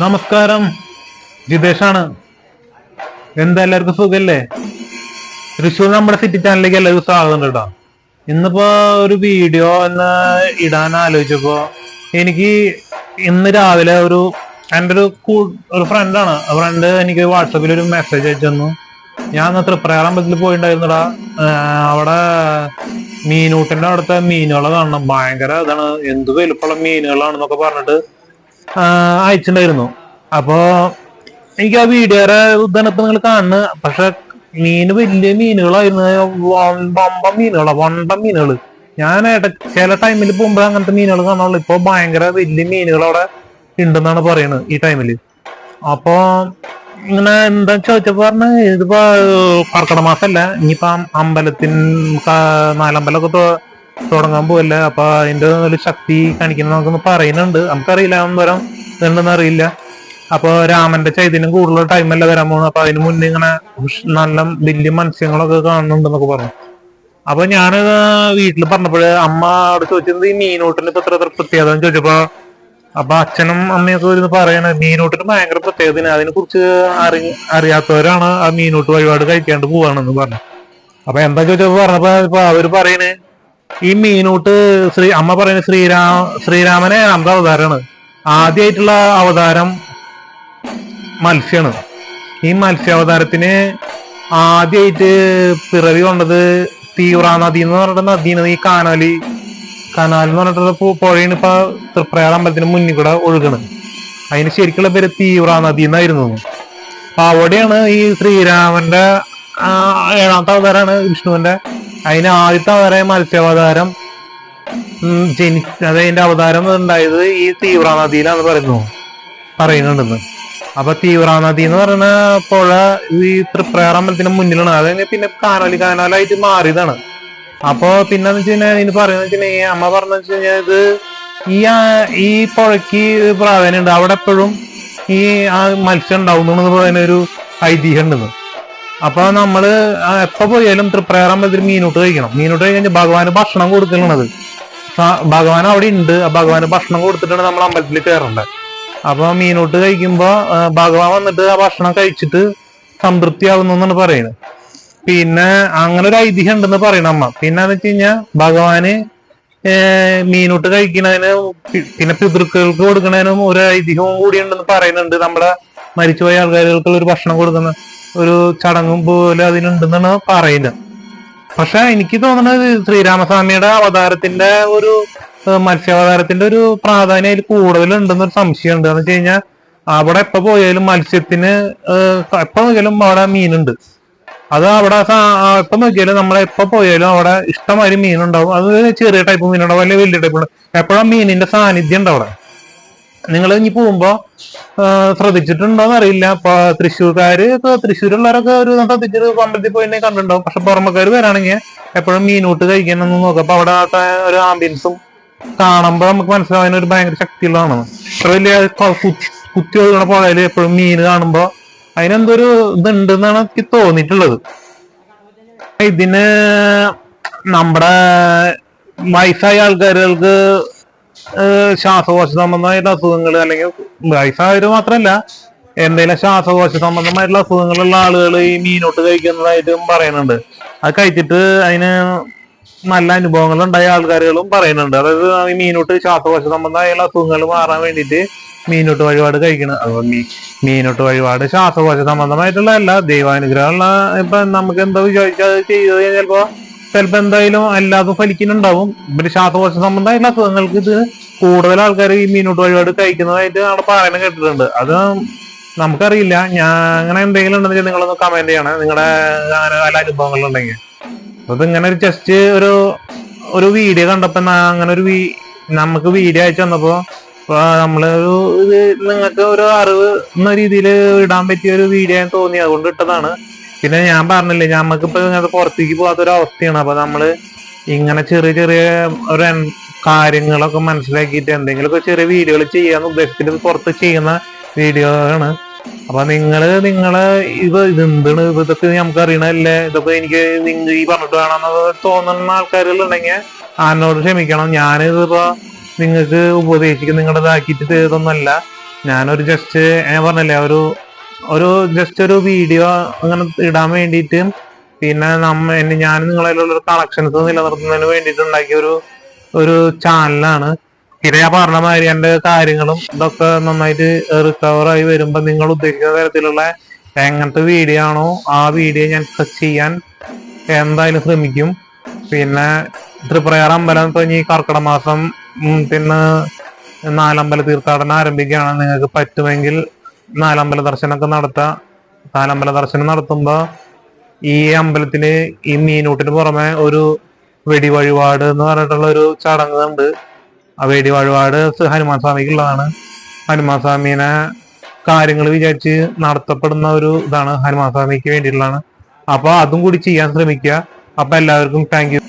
നമസ്കാരം, ജിതേഷാണ്. എന്താ എല്ലാവർക്കും സുഖല്ലേ? തൃശ്ശൂർ നമ്മുടെ സിറ്റി ചാനലിലേക്ക് എല്ലാവർക്കും സ്വാഗതം കേട്ടോ. ഇന്നിപ്പോ ഒരു വീഡിയോ എന്ന് ഇടാൻ ആലോചിച്ചപ്പോ എനിക്ക് ഇന്ന് രാവിലെ എൻ്റെ ഒരു ഫ്രണ്ടാണ്. ഫ്രണ്ട് എനിക്ക് വാട്സപ്പിൽ ഒരു മെസ്സേജ് അയച്ചു തന്നു. ഞാൻ അന്ന് തൃപ്രയാർ അമ്പലത്തിൽ പോയിണ്ടായിരുന്നടാ. അവിടെ മീനൂട്ടിന്റെ അവിടുത്തെ മീനുകളെ കാണണം, ഭയങ്കര ഇതാണ്, എന്ത് വലുപ്പമുള്ള മീനുകളാണെന്നൊക്കെ പറഞ്ഞിട്ട് അയച്ചിട്ടുണ്ടായിരുന്നു. അപ്പോ എനിക്ക് ആ വീഡിയോയുടെ ഉദാഹരണത്തിൽ നിങ്ങൾ കാണുന്നു. പക്ഷെ വലിയ മീനുകളായിരുന്നു, വണ്ടം മീനുകള്. ഞാൻ ചില ടൈമിൽ പോകുമ്പോ അങ്ങനത്തെ മീനുകൾ കാണാനുള്ളു. ഇപ്പൊ ഭയങ്കര വലിയ മീനുകൾ അവിടെ ഉണ്ടെന്നാണ് പറയുന്നത് ഈ ടൈമില്. അപ്പൊ ഇങ്ങനെ എന്താ ചോദിച്ചപ്പോ പറഞ്ഞ ഇതിപ്പോ കർക്കിടക മാസല്ല, ഇനിയിപ്പോ നാലമ്പലമൊക്കെ തുടങ്ങാൻ പോവല്ലേ. അപ്പൊ അതിന്റെ ഒരു ശക്തി കാണിക്കുന്ന നമുക്കൊന്ന് പറയുന്നുണ്ട്. നമുക്കറിയില്ല എന്തോരം ഇതുണ്ടെന്ന് അറിയില്ല. അപ്പൊ രാമന്റെ ചൈതന്യം കൂടുതലുള്ള ടൈമല്ല വരാൻ പോകുന്നത്. അപ്പൊ അതിന് മുന്നേ ഇങ്ങനെ നല്ല വലിയ മത്സ്യങ്ങളൊക്കെ കാണുന്നുണ്ടെന്നൊക്കെ പറഞ്ഞു. അപ്പൊ ഞാൻ വീട്ടിൽ പറഞ്ഞപ്പോഴ് അമ്മ അവിടെ ചോദിച്ചത് ഈ മീനൂട്ടിന് ഇപ്പൊ എത്ര പ്രത്യേകത എന്ന് ചോദിച്ചപ്പോ, അപ്പൊ അച്ഛനും അമ്മയൊക്കെ വരുന്ന പറയണ മീനൂട്ടിന് ഭയങ്കര പ്രത്യേകത, അതിനെ കുറിച്ച് അറിയാത്തവരാണ് ആ മീനൂട്ട് വഴിപാട് കഴിക്കാണ്ട് പോവാണെന്ന് പറഞ്ഞു. അപ്പൊ എന്താ ചോദിച്ചപ്പോ പറഞ്ഞപ്പോ ഇപ്പൊ അവര് പറയണേ ഈ മീനൂട്ട് അമ്മ പറയുന്നത് ശ്രീരാമനെ അന്ത അവതാരമാണ്. ആദ്യമായിട്ടുള്ള അവതാരം മത്സ്യാണ്. ഈ മത്സ്യാവതാരത്തിന് ആദ്യമായിട്ട് പിറവി കൊണ്ടത് തീവ്ര നദി എന്ന് പറഞ്ഞിട്ട് നദിയാണ്. ഈ കനാൽ എന്ന് പറഞ്ഞിട്ടുള്ള പുഴയാണ് ഇപ്പൊ തൃപ്രയാർ അമ്പലത്തിന് മുന്നിൽ കൂടെ ഒഴുകണത്. അതിന് ശരിക്കുള്ള പേര് തീവ്ര നദി എന്നായിരുന്നു. അപ്പൊ അവിടെയാണ് ഈ ശ്രീരാമന്റെ ഏഴാമത്തെ അവതാരമാണ് വിഷ്ണുവിന്റെ. അതിന് ആദ്യത്തെ അവതാരം മത്സ്യാവതാരം അതിന്റെ അവതാരം ഉണ്ടായത് ഈ തീവ്ര നദിയിലാന്ന് പറയുന്നുണ്ടെന്ന്. അപ്പൊ തീവ്ര നദി എന്ന് പറയുന്ന പുഴ ഈ തൃപ്രയാർ അമ്പലത്തിന് മുന്നിലാണ്. അത് പിന്നെ കാനാലായിട്ട് മാറിയതാണ്. അപ്പൊ പിന്നെന്ന് വെച്ച് കഴിഞ്ഞാൽ ഇതിന് പറയുന്നത് വെച്ചിട്ടുണ്ടെങ്കിൽ അമ്മ പറഞ്ഞു വെച്ച് കഴിഞ്ഞാൽ ഇത് ഈ പുഴയ്ക്ക് പ്രാധാന്യം ഉണ്ട്. അവിടെ എപ്പോഴും ഈ മത്സ്യം ഉണ്ടാവുന്നു പറയുന്ന ഒരു ഐതിഹ്യം ഉണ്ടെന്ന്. അപ്പൊ നമ്മള് എപ്പോ പോയാലും തൃപ്രയാർ അമ്പലത്തിൽ മീനൂട്ട് കഴിക്കണം. മീനൂട്ട് കഴിക്കാൻ ഭഗവാന് ഭക്ഷണം കൊടുക്കണത്. ഭഗവാൻ അവിടെ ഉണ്ട്. ഭഗവാന് ഭക്ഷണം കൊടുത്തിട്ടാണ് നമ്മൾ അമ്പലത്തിൽ കയറേണ്ടത്. അപ്പൊ മീനൂട്ട് കഴിക്കുമ്പോ ഭഗവാൻ വന്നിട്ട് ആ ഭക്ഷണം കഴിച്ചിട്ട് സംതൃപ്തിയാവുന്നു എന്നാണ് പറയുന്നത്. പിന്നെ അങ്ങനെ ഒരു ഐതിഹ്യം ഉണ്ടെന്ന് പറയണം അമ്മ. പിന്നെ എന്ന് വെച്ച് കഴിഞ്ഞാൽ ഭഗവാന് മീനൂട്ട് കഴിക്കുന്നതിന് പിന്നെ പിതൃക്കൾക്ക് കൊടുക്കുന്നതിനും ഒരു ഐതിഹ്യവും കൂടി ഉണ്ടെന്ന് പറയുന്നുണ്ട്. നമ്മുടെ മരിച്ചുപോയ ആൾക്കാരുകൾക്കുള്ള ഒരു ഭക്ഷണം കൊടുക്കുന്ന ഒരു ചടങ്ങും പോലെ അതിനുണ്ടെന്നാണ് പറയുന്നത്. പക്ഷെ എനിക്ക് തോന്നുന്നത് ശ്രീരാമസ്വാമിയുടെ അവതാരത്തിന്റെ മത്സ്യാവതാരത്തിന്റെ ഒരു പ്രാധാന്യം അതിൽ കൂടുതലുണ്ടെന്നൊരു സംശയമുണ്ട്. എന്ന് വെച്ച് കഴിഞ്ഞാൽ അവിടെ എപ്പോ പോയാലും മത്സ്യത്തിന് എപ്പോ നോക്കിയാലും അവിടെ മീനുണ്ട്. അത് അവിടെ എപ്പോ നോക്കിയാലും നമ്മളെ എപ്പോ പോയാലും അവിടെ ഇഷ്ടംമാതിരി മീനുണ്ടാവും. അത് ചെറിയ ടൈപ്പ് മീനുണ്ടാവും, വലിയ വലിയ ടൈപ്പ് ഉണ്ട്. എപ്പോഴും മീനിന്റെ സാന്നിധ്യം ഉണ്ട് അവിടെ. നിങ്ങൾ ഇനി പോകുമ്പോ ശ്രദ്ധിച്ചിട്ടുണ്ടോന്ന് അറിയില്ല. ഇപ്പൊ തൃശ്ശൂരുള്ളവരൊക്കെ ഒരു ശ്രദ്ധിച്ചിട്ട് അമ്പലത്തിൽ പോയി കണ്ടിട്ടുണ്ടാവും. പക്ഷെ പുറമക്കാർ വരാണെങ്കിൽ എപ്പോഴും മീനൂട്ട് കഴിക്കാനൊന്നും നോക്കാം. അപ്പൊ അവിടെ ഒരു ആംബിയൻസും കാണുമ്പോ നമുക്ക് മനസ്സിലാവുന്ന ഒരു ഭയങ്കര ശക്തിയുള്ളതാണ്. ഇത്ര വലിയ കുത്തി ഒഴുകണ പുഴയില് എപ്പോഴും മീൻ കാണുമ്പോ അതിനെന്തൊരു ഇതുണ്ടെന്നാണ് എനിക്ക് തോന്നിയിട്ടുള്ളത്. ഇതിന് നമ്മുടെ വയസ്സായ ആൾക്കാരുകൾക്ക് ശ്വാസകോശ സംബന്ധമായിട്ടുള്ള അസുഖങ്ങൾ, അല്ലെങ്കിൽ വയസ്സായവര് മാത്രല്ല എന്തെങ്കിലും ശ്വാസകോശ സംബന്ധമായിട്ടുള്ള അസുഖങ്ങളുള്ള ആളുകൾ ഈ മീനോട്ട് കഴിക്കുന്നതായിട്ടും പറയുന്നുണ്ട്. അത് കഴിച്ചിട്ട് അതിന് നല്ല അനുഭവങ്ങൾ ഉണ്ടായ ആൾക്കാരുകളും പറയുന്നുണ്ട്. അതായത് ഈ മീനോട്ട് ശ്വാസകോശ സംബന്ധമായുള്ള അസുഖങ്ങൾ മാറാൻ വേണ്ടിയിട്ട് മീനോട്ട് വഴിപാട് കഴിക്കണം. അതുകൊണ്ട് മീനോട്ട് വഴിപാട് ശ്വാസകോശ സംബന്ധമായിട്ടുള്ള അല്ല, ദൈവാനുഗ്രഹമുള്ള ഇപ്പൊ നമുക്ക് എന്താ വിചാരിച്ചത് ചെയ്ത് ചിലപ്പോ എന്തായാലും എല്ലാതും ഫലിക്കുന്നുണ്ടാവും. പിന്നെ ശ്വാസകോശ സംബന്ധമായിട്ടുള്ള അസുഖങ്ങൾക്ക് ഇത് കൂടുതൽ ആൾക്കാർ ഈ മീനൂട്ട് വഴിപാട് കഴിക്കുന്നതായിട്ട് അവിടെ പറയുന്നത് കേട്ടിട്ടുണ്ട്. അത് നമുക്കറിയില്ല. ഞാൻ അങ്ങനെ എന്തെങ്കിലും ഉണ്ടെങ്കിൽ നിങ്ങളൊന്ന് കമന്റ് ചെയ്യണം, നിങ്ങളുടെ അങ്ങനെ പല അനുഭവങ്ങളുണ്ടെങ്കിൽ. അപ്പൊ ഇങ്ങനെ ഒരു ജസ്റ്റ് ഒരു വീഡിയോ കണ്ടപ്പോ അങ്ങനെ നമുക്ക് വീഡിയോ അയച്ചു തന്നപ്പോ ഇത് നിങ്ങൾക്ക് ഒരു അറിവ് എന്ന രീതിയിൽ ഇടാൻ പറ്റിയ ഒരു വീഡിയോ തോന്നി, അതുകൊണ്ട് ഇട്ടതാണ്. പിന്നെ ഞാൻ പറഞ്ഞില്ലേ, നമുക്കിപ്പോ ഇങ്ങനത്തെ പുറത്തേക്ക് പോകാത്തൊരു അവസ്ഥയാണ്. അപ്പൊ നമ്മള് ഇങ്ങനെ ചെറിയ ചെറിയ ഒരു കാര്യങ്ങളൊക്കെ മനസ്സിലാക്കിയിട്ട് എന്തെങ്കിലുമൊക്കെ ചെറിയ വീഡിയോകൾ ചെയ്യാന്ന് ഉദ്ദേശത്തിൽ പുറത്ത് ചെയ്യുന്ന വീഡിയോ ആണ്. അപ്പൊ നിങ്ങളെ ഇതെന്താണ് ഇതൊക്കെ നമുക്ക് അറിയണല്ലേ, ഇതൊക്കെ എനിക്ക് ഈ പറഞ്ഞിട്ട് വേണമെന്ന് തോന്നുന്ന ആൾക്കാരുകളുണ്ടെങ്കിൽ എന്നോട് ക്ഷമിക്കണം. ഞാനിതിപ്പോ നിങ്ങൾക്ക് ഉപദേശിക്കും നിങ്ങളുടേതാക്കിയിട്ട് ഇതൊന്നല്ല. ഞാനൊരു ജസ്റ്റ് ഞാൻ പറഞ്ഞില്ലേ ഒരു ജസ്റ്റ് ഒരു വീഡിയോ അങ്ങനെ ഇടാൻ വേണ്ടിയിട്ട്, പിന്നെ ഞാൻ നിങ്ങളതിലുള്ള ഒരു കണക്ഷൻസ് നിലനിർത്തുന്നതിന് വേണ്ടിയിട്ട് ഉണ്ടാക്കിയ ഒരു ചാനലാണ്. പിന്നെ ഞാൻ പറഞ്ഞ മാതിരി എന്റെ കാര്യങ്ങളും ഇതൊക്കെ നന്നായിട്ട് റിക്കവർ ആയി വരുമ്പോ നിങ്ങൾ ഉദ്ദേശിക്കുന്ന തരത്തിലുള്ള എങ്ങനത്തെ വീഡിയോ ആണോ ആ വീഡിയോ ഞാൻ ചെയ്യാൻ എന്തായാലും ശ്രമിക്കും. പിന്നെ തൃപ്രയാർ അമ്പലം ഇപ്പൊ ഈ കർക്കിടക മാസം പിന്നെ നാലമ്പല തീർത്ഥാടനം ആരംഭിക്കുകയാണ്. നിങ്ങൾക്ക് പറ്റുമെങ്കിൽ നാലമ്പല ദർശനമൊക്കെ നടത്താം. നാലമ്പല ദർശനം നടത്തുമ്പോ ഈ അമ്പലത്തില് ഈ മീനൂട്ടിന് പുറമെ ഒരു വെടിവഴിപാട് എന്ന് പറഞ്ഞിട്ടുള്ള ഒരു ചടങ്ങ് ഉണ്ട്. ആ വെടിവഴിപാട് ഹനുമാൻ സ്വാമിക്കുള്ളതാണ്. ഹനുമാൻ സ്വാമീനെ കാര്യങ്ങൾ വിചാരിച്ച് നടത്തപ്പെടുന്ന ഒരു ഇതാണ്, ഹനുമാൻ സ്വാമിക്ക് വേണ്ടിയിട്ടുള്ളതാണ്. അപ്പൊ അതും കൂടി ചെയ്യാൻ ശ്രമിക്കുക. അപ്പൊ എല്ലാവർക്കും താങ്ക് യു.